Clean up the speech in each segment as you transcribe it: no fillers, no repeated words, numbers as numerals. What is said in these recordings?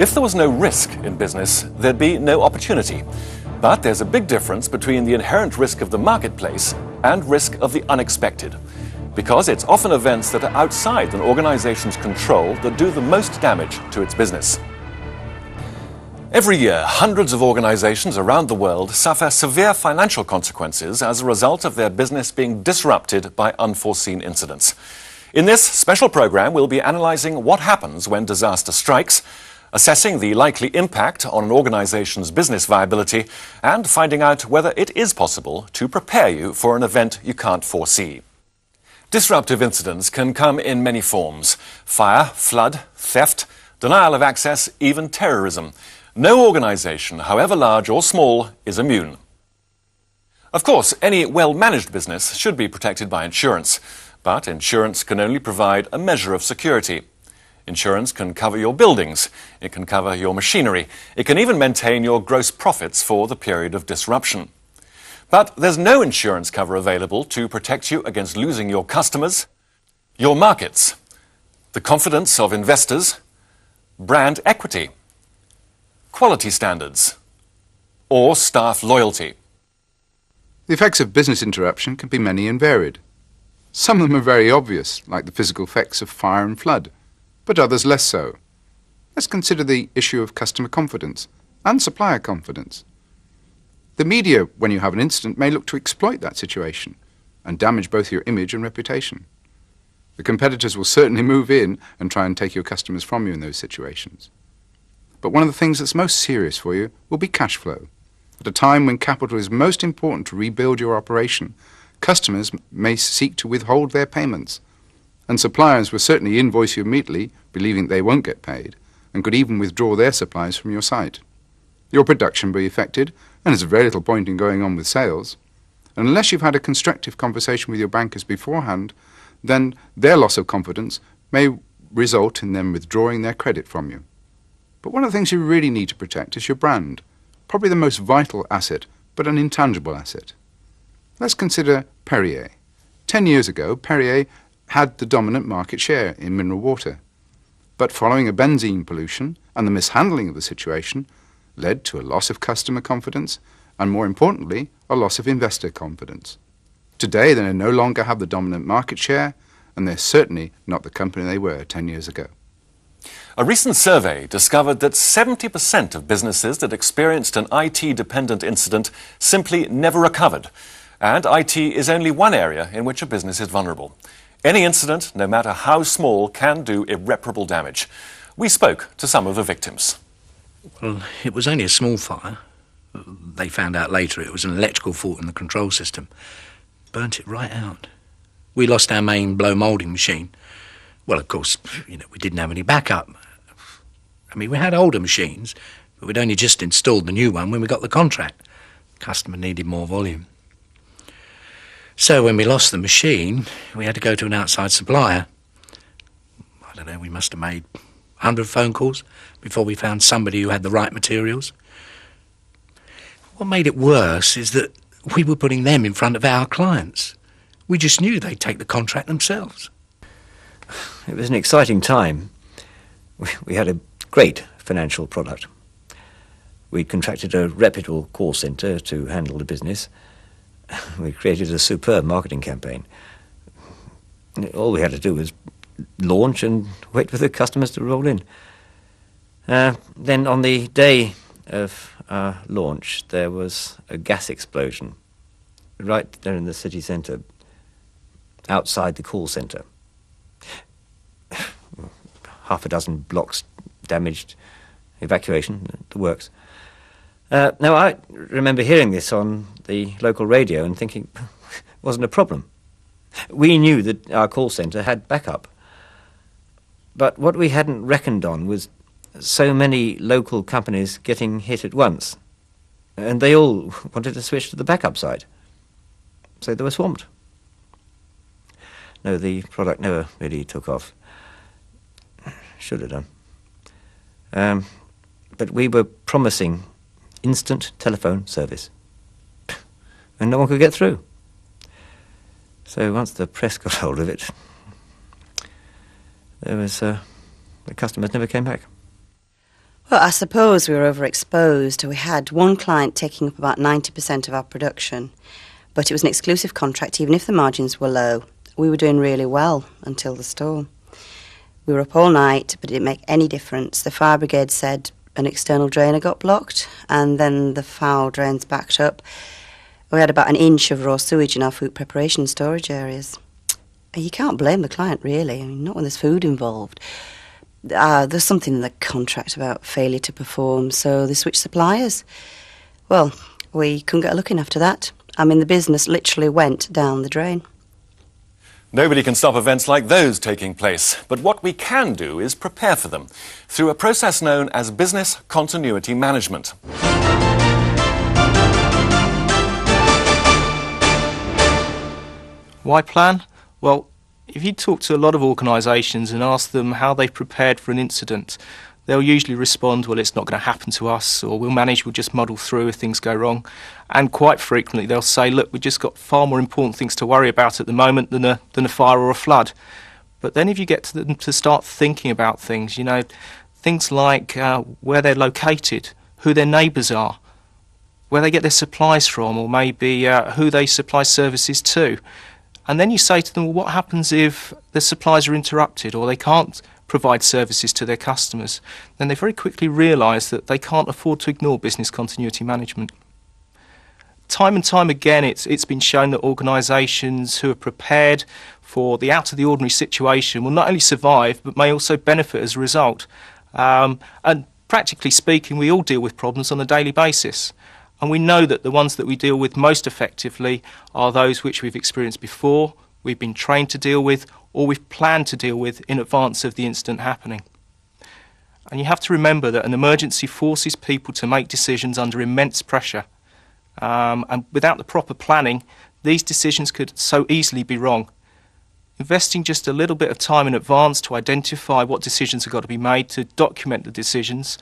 If there was no risk in business, there'd be no opportunity. But there's a big difference between the inherent risk of the marketplace and risk of the unexpected, because it's often events that are outside an organization's control that do the most damage to its business. Every year, hundreds of organizations around the world suffer severe financial consequences as a result of their business being disrupted by unforeseen incidents. In this special program, we'll be analyzing what happens when disaster strikes, assessing the likely impact on an organization's business viability, and finding out whether it is possible to prepare you for an event you can't foresee. Disruptive incidents can come in many forms: fire, flood, theft, denial of access, even terrorism. No organization, however large or small, is immune. Of course, any well-managed business should be protected by insurance, but insurance can only provide a measure of security. Insurance can cover your buildings, it can cover your machinery, it can even maintain your gross profits for the period of disruption. But there's no insurance cover available to protect you against losing your customers, your markets, the confidence of investors, brand equity, quality standards, or staff loyalty. The effects of business interruption can be many and varied. Some of them are very obvious, like the physical effects of fire and flood, but others less so. Let's consider the issue of customer confidence and supplier confidence. The media, when you have an incident, may look to exploit that situation and damage both your image and reputation. The competitors will certainly move in and try and take your customers from you in those situations. But one of the things that's most serious for you will be cash flow. At a time when capital is most important to rebuild your operation, customers may seek to withhold their payments, and suppliers will certainly invoice you immediately, believing they won't get paid, and could even withdraw their supplies from your site. Your production will be affected, and there's very little point in going on with sales. And unless you've had a constructive conversation with your bankers beforehand, then their loss of confidence may result in them withdrawing their credit from you. But one of the things you really need to protect is your brand, probably the most vital asset, but an intangible asset. Let's consider Perrier. 10 years ago, Perrier had the dominant market share in mineral water. But following a benzene pollution and the mishandling of the situation led to a loss of customer confidence and, more importantly, a loss of investor confidence. Today, they no longer have the dominant market share, and they're certainly not the company they were 10 years ago. A recent survey discovered that 70% of businesses that experienced an IT-dependent incident simply never recovered. And IT is only one area in which a business is vulnerable. Any incident, no matter how small, can do irreparable damage. We spoke to some of the victims. Well, it was only a small fire. They found out later it was an electrical fault in the control system. Burnt it right out. We lost our main blow moulding machine. Well, of course, we didn't have any backup. I mean, we had older machines, but we'd only just installed the new one when we got the contract. The customer needed more volume. So when we lost the machine, we had to go to an outside supplier. I don't know, we must have made 100 phone calls before we found somebody who had the right materials. What made it worse is that we were putting them in front of our clients. We just knew they'd take the contract themselves. It was an exciting time. We had a great financial product. We contracted a reputable call centre to handle the business. We created a superb marketing campaign. All we had to do was launch and wait for the customers to roll in. Then on the day of our launch, there was a gas explosion right there in the city centre, outside the call centre. Half a dozen blocks damaged, evacuation, the works. Now, I remember hearing this on the local radio and thinking it wasn't a problem. We knew that our call centre had backup. But what we hadn't reckoned on was so many local companies getting hit at once. And they all wanted to switch to the backup side. So they were swamped. No, the product never really took off. Should have done. But we were promising instant telephone service. And no one could get through. So once the press got hold of it, there was the customers never came back. Well, I suppose we were overexposed. We had one client taking up about 90% of our production, but it was an exclusive contract even if the margins were low. We were doing really well until the storm. We were up all night, but it didn't make any difference. The fire brigade said an external drainer got blocked, and then the foul drains backed up. We had about an inch of raw sewage in our food preparation and storage areas. You can't blame the client, really. I mean, not when there's food involved. There's something in the contract about failure to perform, so they switched suppliers. Well, we couldn't get a look in after that. I mean, the business literally went down the drain. Nobody can stop events like those taking place, but what we can do is prepare for them through a process known as business continuity management. Why plan? Well, if you talk to a lot of organisations and ask them how they've prepared for an incident, they'll usually respond, well, it's not going to happen to us, or we'll just muddle through if things go wrong. And quite frequently they'll say, look, we've just got far more important things to worry about at the moment than a fire or a flood. But then if you get to them to start thinking about things, things like where they're located, who their neighbours are, where they get their supplies from, or maybe who they supply services to. And then you say to them, well, what happens if their supplies are interrupted or they can't provide services to their customers? Then they very quickly realise that they can't afford to ignore business continuity management. Time and time again, it's been shown that organisations who are prepared for the out-of-the-ordinary situation will not only survive, but may also benefit as a result. And practically speaking, we all deal with problems on a daily basis. And we know that the ones that we deal with most effectively are those which we've experienced before, we've been trained to deal with, or we've planned to deal with in advance of the incident happening. And you have to remember that an emergency forces people to make decisions under immense pressure. And without the proper planning, these decisions could so easily be wrong. Investing just a little bit of time in advance to identify what decisions have got to be made, to document the decisions,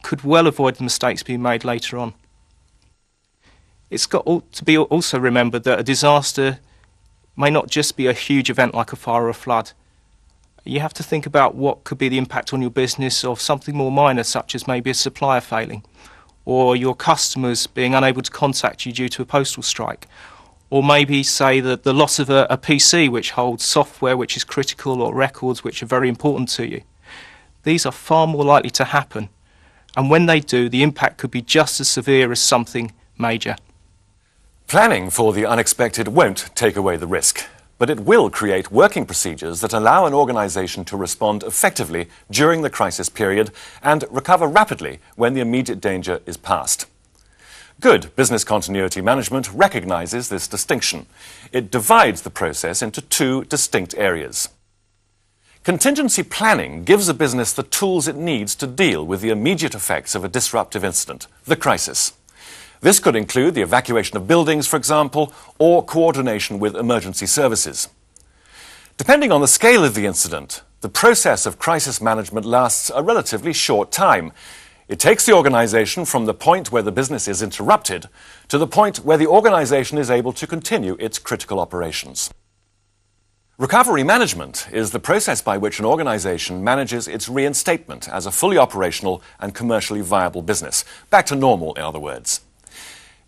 could well avoid the mistakes being made later on. It's got to be also remembered that a disaster may not just be a huge event like a fire or a flood. You have to think about what could be the impact on your business of something more minor, such as maybe a supplier failing, or your customers being unable to contact you due to a postal strike, or maybe, say, that the loss of a PC which holds software which is critical or records which are very important to you. These are far more likely to happen, and when they do, the impact could be just as severe as something major. Planning for the unexpected won't take away the risk, but it will create working procedures that allow an organisation to respond effectively during the crisis period and recover rapidly when the immediate danger is past. Good business continuity management recognises this distinction. It divides the process into two distinct areas. Contingency planning gives a business the tools it needs to deal with the immediate effects of a disruptive incident, the crisis. This could include the evacuation of buildings, for example, or coordination with emergency services. Depending on the scale of the incident, the process of crisis management lasts a relatively short time. It takes the organisation from the point where the business is interrupted to the point where the organisation is able to continue its critical operations. Recovery management is the process by which an organisation manages its reinstatement as a fully operational and commercially viable business. Back to normal, in other words.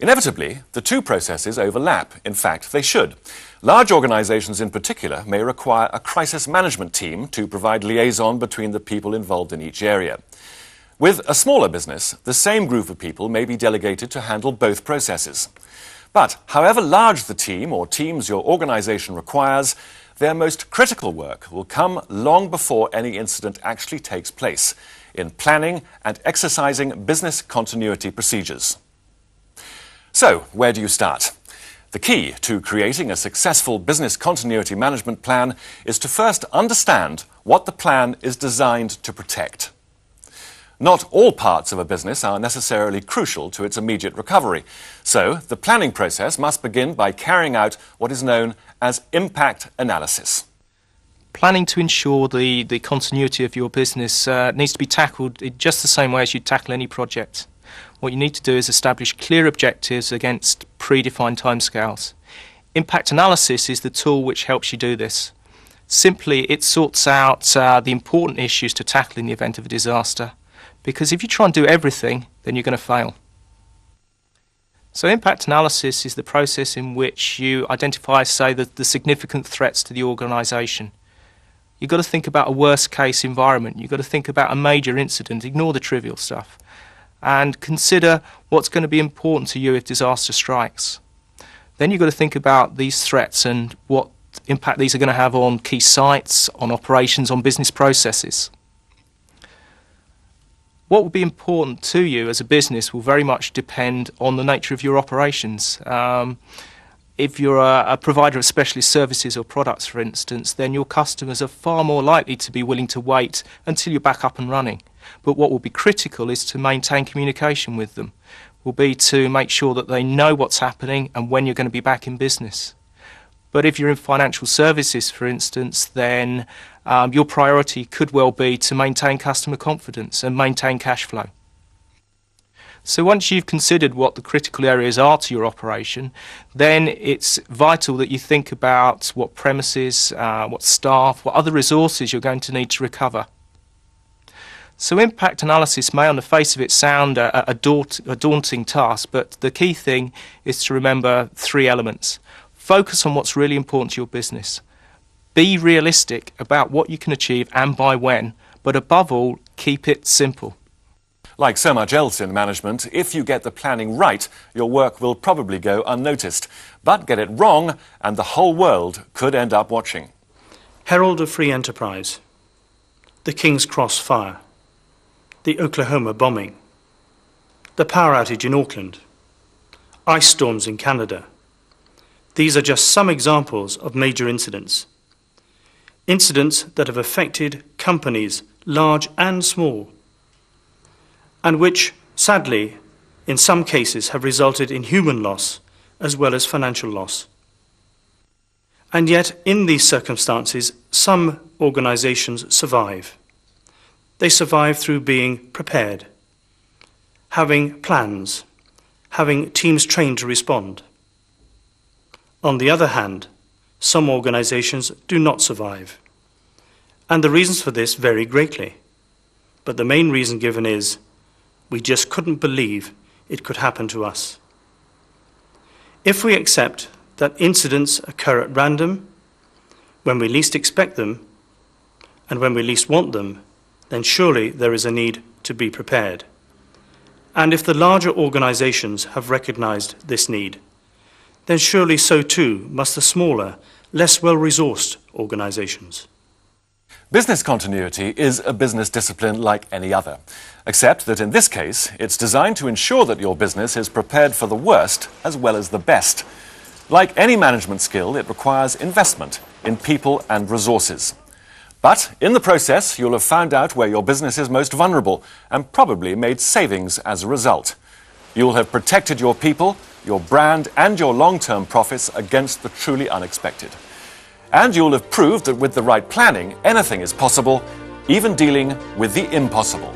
Inevitably, the two processes overlap. In fact, they should. Large organisations in particular may require a crisis management team to provide liaison between the people involved in each area. With a smaller business, the same group of people may be delegated to handle both processes. But however large the team or teams your organisation requires, their most critical work will come long before any incident actually takes place, in planning and exercising business continuity procedures. So, where do you start? The key to creating a successful business continuity management plan is to first understand what the plan is designed to protect. Not all parts of a business are necessarily crucial to its immediate recovery, so the planning process must begin by carrying out what is known as impact analysis. Planning to ensure the continuity of your business needs to be tackled in just the same way as you'd tackle any project. What you need to do is establish clear objectives against predefined timescales. Impact analysis is the tool which helps you do this. Simply, it sorts out the important issues to tackle in the event of a disaster, Because if you try and do everything, then you're going to fail. So impact analysis is the process in which you identify, say, the significant threats to the organisation. You've got to think about a worst case environment. You've got to think about a major incident, ignore the trivial stuff, and consider what's going to be important to you if disaster strikes. Then you've got to think about these threats and what impact these are going to have on key sites, on operations, on business processes. What will be important to you as a business will very much depend on the nature of your operations. If you're a provider of specialist services or products, for instance, then your customers are far more likely to be willing to wait until you're back up and running. But what will be critical is to maintain communication with them, will be to make sure that they know what's happening and when you're going to be back in business. But if you're in financial services, for instance, then your priority could well be to maintain customer confidence and maintain cash flow. So once you've considered what the critical areas are to your operation, then it's vital that you think about what premises, what staff, what other resources you're going to need to recover. So impact analysis may on the face of it sound a daunting task, but the key thing is to remember 3 elements. Focus on what's really important to your business. Be realistic about what you can achieve and by when, but above all, keep it simple. Like so much else in management, if you get the planning right, your work will probably go unnoticed. But get it wrong, and the whole world could end up watching. Herald of Free Enterprise, the King's Cross fire, the Oklahoma bombing, the power outage in Auckland, ice storms in Canada. These are just some examples of major incidents. Incidents that have affected companies, large and small, and which, sadly, in some cases have resulted in human loss as well as financial loss. And yet, in these circumstances, some organizations survive. They survive through being prepared, having plans, having teams trained to respond. On the other hand, some organizations do not survive. And the reasons for this vary greatly. But the main reason given is, we just couldn't believe it could happen to us. If we accept that incidents occur at random, when we least expect them, and when we least want them, then surely there is a need to be prepared. And if the larger organizations have recognized this need, then surely so too must the smaller, less well-resourced organizations. Business continuity is a business discipline like any other, except that in this case, it's designed to ensure that your business is prepared for the worst as well as the best. Like any management skill, it requires investment in people and resources. But in the process, you'll have found out where your business is most vulnerable and probably made savings as a result. You'll have protected your people, your brand, and your long-term profits against the truly unexpected. And you'll have proved that with the right planning, anything is possible, even dealing with the impossible.